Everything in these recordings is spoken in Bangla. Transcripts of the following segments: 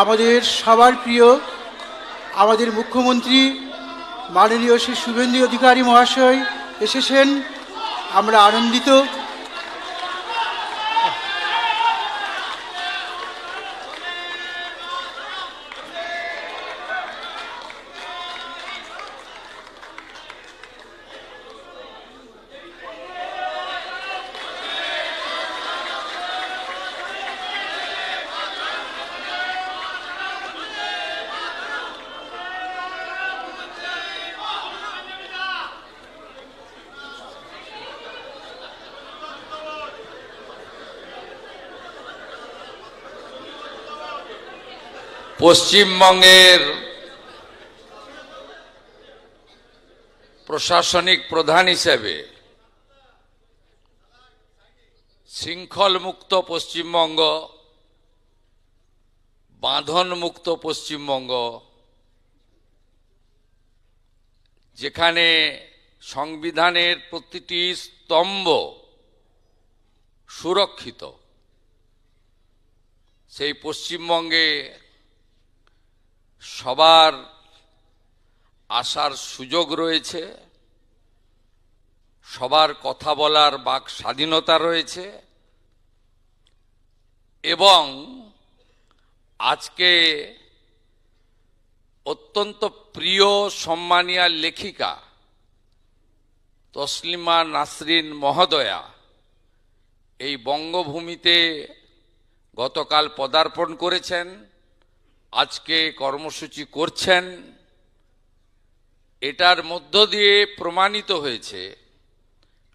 আমাদের সবার প্রিয় আমাদের মুখ্যমন্ত্রী মাননীয় শ্রী শুভেন্দু অধিকারী মহাশয় এসেছেন। আমরা আনন্দিত। পশ্চিমবঙ্গের প্রশাসনিক প্রধান হিসেবে শৃঙ্খলমুক্ত পশ্চিমবঙ্গ, বাঁধনমুক্ত পশ্চিমবঙ্গ, যেখানে সংবিধানের প্রতিটি স্তম্ভ সুরক্ষিত, সেই পশ্চিমবঙ্গে সবার আসার সুযোগ রয়েছে, সবার কথা বলার বাক স্বাধীনতা রয়েছে এবং আজকে অত্যন্ত প্রিয় সম্মানীয় লেখিকা তসলিমা নাসরিন মহোদয়া এই বঙ্গভূমিতে গতকাল পদার্পণ করেছেন, আজকে কর্মসূচি করছেন। এটার মধ্য দিয়ে প্রমাণিত হয়েছে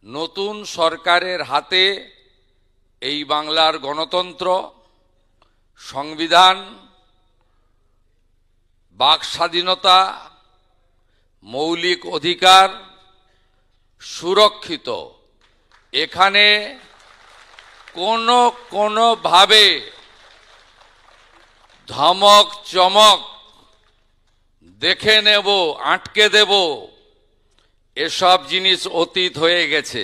নতুন সরকারের হাতে এই বাংলার গণতন্ত্র, সংবিধান, বাক স্বাধীনতা, মৌলিক অধিকার সুরক্ষিত। এখানে কোনোভাবে ধমক চমক, দেখে নেব, আটকে দেব, এসব জিনিস অতীত হয়ে গেছে।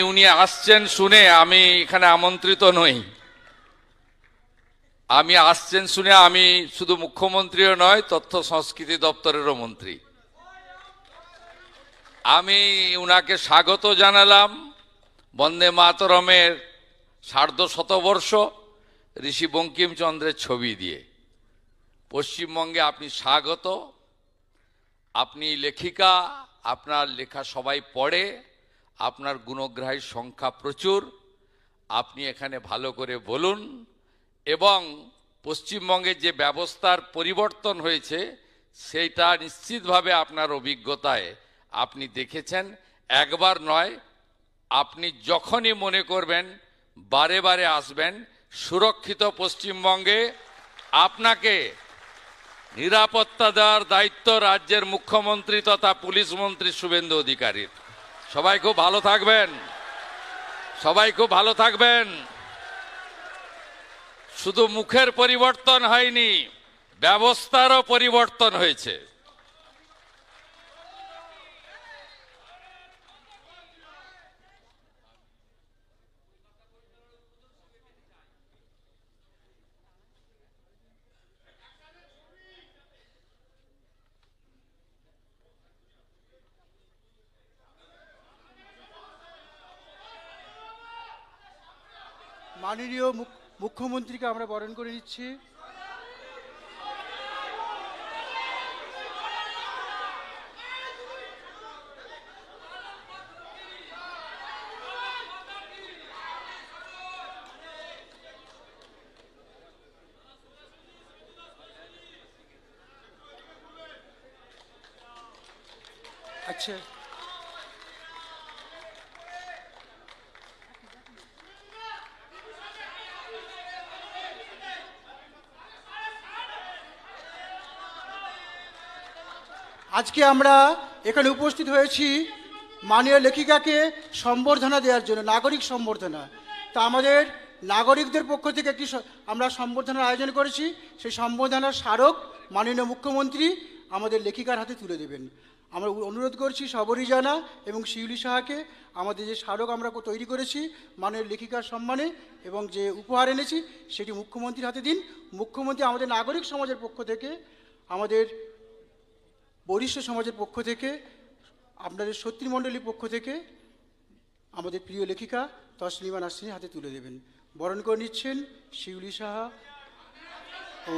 উনি আসছেন শুনে আমি এখানে আমন্ত্রিত নই। আসছেন শুনে আমি শুধু মুখ্যমন্ত্রীও নয়, তথ্য সংস্কৃতি দপ্তরেরও মন্ত্রী। আমি উনাকে স্বাগত জানালাম বন্দে মাতরমের সার্ধশতবর্ষ ঋষি বঙ্কিমচন্দ্রের ছবি দিয়ে। পশ্চিমবঙ্গে আপনি স্বাগত। আপনি লেখিকা, আপনার লেখা সবাই পড়ে, আপনার গুণগ্রাহীর সংখ্যা প্রচুর। আপনি এখানে ভালো করে বলুন এবং পশ্চিমবঙ্গের যে ব্যবস্থার পরিবর্তন হয়েছে সেইটা নিশ্চিতভাবে আপনার অভিজ্ঞতায় আপনি দেখেছেন। একবার নয়, আপনি যখনই মনে করবেন বারে বারে আসবেন। সুরক্ষিত পশ্চিমবঙ্গে আপনাকে নিরাপত্তা দেওয়ার দায়িত্ব রাজ্যের মুখ্যমন্ত্রী তথা পুলিশ মন্ত্রী শুভেন্দু অধিকারীর। সবাই খুব ভালো থাকবেন, সবাই খুব ভালো থাকবেন। শুধু মুখের পরিবর্তন হয়নি, ব্যবস্থারও পরিবর্তন হয়েছে। মাননীয় মুখ্যমন্ত্রীকে আমরা বরণ করে নিচ্ছি। আচ্ছা, আজকে আমরা এখানে উপস্থিত হয়েছি মাননীয় লেখিকাকে সম্বর্ধনা দেওয়ার জন্য, নাগরিক সম্বর্ধনা। তা আমাদের নাগরিকদের পক্ষ থেকে একটি আমরা সম্বর্ধনার আয়োজন করেছি। সেই সম্বর্ধনার স্মারক মাননীয় মুখ্যমন্ত্রী আমাদের লেখিকার হাতে তুলে দেবেন। আমরা অনুরোধ করছি সবরই জানা এবং শিউলি সাহাকে আমাদের যে স্মারক আমরা তৈরি করেছি মাননীয় লেখিকার সম্মানে এবং যে উপহার এনেছি সেটি মুখ্যমন্ত্রীর হাতে দিন। মুখ্যমন্ত্রী আমাদের নাগরিক সমাজের পক্ষ থেকে, আমাদের বরিষ্ঠ সমাজের পক্ষ থেকে, আপনাদের শত্রুমণ্ডলীর পক্ষ থেকে আমাদের প্রিয় লেখিকা তসলিমা নাসরিনের হাতে তুলে দেবেন। বরণ করে নিচ্ছেন শিউলি সাহা ও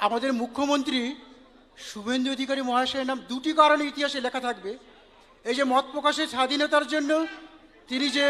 আমাদের মুখ্যমন্ত্রী শুভেন্দু অধিকারী মহাশয়ের নাম দুটি কারণে ইতিহাসে লেখা থাকবে। এই যে মত প্রকাশের স্বাধীনতার জন্য তিনি যে